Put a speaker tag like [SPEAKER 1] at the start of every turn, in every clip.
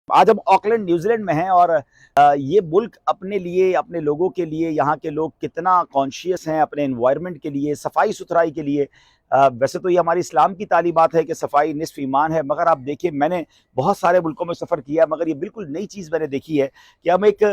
[SPEAKER 1] आज हम Auckland New Zealand में हैं और ये मुल्क अपने लिए, अपने लोगों के लिए, यहाँ के लोग कितना कॉन्शियस हैं अपने एनवायरनमेंट के लिए, सफाई सुथराई के लिए। वैसे तो ये हमारी इस्लाम की तालीमात है कि सफाई निस्फ ईमान है, मगर आप देखिए मैंने बहुत सारे मुल्कों में सफ़र किया है, मगर ये बिल्कुल नई चीज़ मैंने देखी है कि हम एक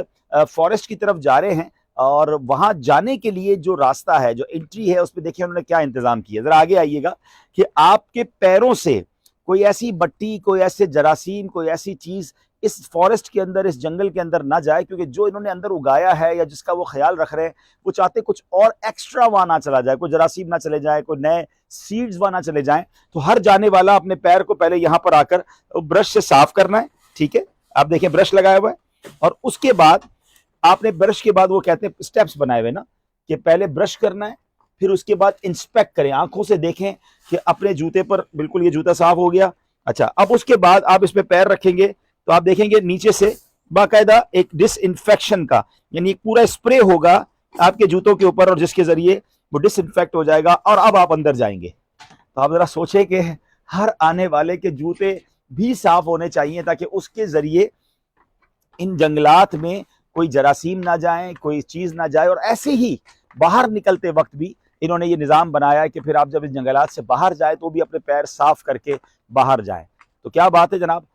[SPEAKER 1] फॉरेस्ट की तरफ जा रहे हैं और वहाँ जाने के लिए जो रास्ता है, जो एंट्री है, उसमें देखिए उन्होंने क्या इंतज़ाम किया। ज़रा आगे आइएगा कि आपके पैरों से कोई ऐसी मट्टी, कोई ऐसे जरासीम, कोई ऐसी चीज़ इस फॉरेस्ट के अंदर, इस जंगल के अंदर ना जाए, क्योंकि जो इन्होंने अंदर उगाया है या जिसका वो ख्याल रख रहे हैं, वो चाहते कुछ और एक्स्ट्रा वहां ना चला जाए, कोई जरासीम ना चले जाए, कोई नए सीड्स वहां ना चले जाएं। तो हर जाने वाला अपने पैर को पहले यहां पर आकर ब्रश से साफ करना है। ठीक है, आप देखें ब्रश लगाया हुआ है, और उसके बाद आपने ब्रश के बाद वो कहते हैं स्टेप्स बनाए हुए ना, कि पहले ब्रश करना है, फिर उसके बाद इंस्पेक्ट करें, आंखों से देखें कि अपने जूते पर बिल्कुल ये जूता साफ हो गया। अच्छा, अब उसके बाद आप इसमें पैर रखेंगे तो आप देखेंगे नीचे से बाकायदा एक डिसइंफेक्शन का, यानी एक पूरा स्प्रे होगा आपके जूतों के ऊपर, और जिसके जरिए वो डिसइंफेक्ट हो जाएगा और अब आप अंदर जाएंगे। तो आप जरा सोचें कि हर आने वाले के जूते भी साफ होने चाहिए ताकि उसके जरिए इन जंगलात में कोई जरासीम ना जाए, कोई चीज ना जाए। और ऐसे ही बाहर निकलते वक्त भी इन्होंने ये निज़ाम बनाया है कि फिर आप जब इस जंगलात से बाहर जाए तो भी अपने पैर साफ करके बाहर जाएं। तो क्या बात है जनाब,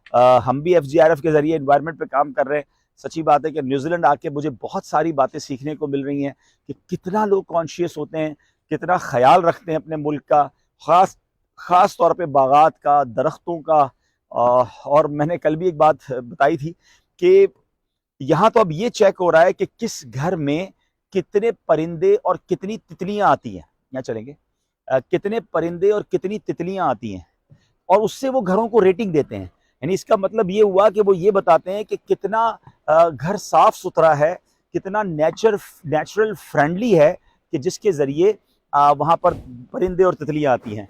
[SPEAKER 1] हम भी FGRF के जरिए एनवायरनमेंट पे काम कर रहे हैं। सच्ची बात है कि न्यूजीलैंड आके मुझे बहुत सारी बातें सीखने को मिल रही हैं कि कितना लोग कॉन्शियस होते हैं, कितना ख्याल रखते हैं अपने मुल्क का, खास तौर पे बागात का, दरख्तों का। और मैंने कल भी एक बात बताई थी कि यहाँ तो अब ये चेक हो रहा है कि किस घर में कितने परिंदे और कितनी तितलियां आती हैं। यहाँ चलेंगे, कितने परिंदे और कितनी तितलियां आती हैं, और उससे वो घरों को रेटिंग देते हैं। यानी इसका मतलब ये हुआ कि वो ये बताते हैं कि कितना घर साफ सुथरा है, कितना नेचुरल फ्रेंडली है, कि जिसके जरिए वहां पर परिंदे और तितलियां आती हैं।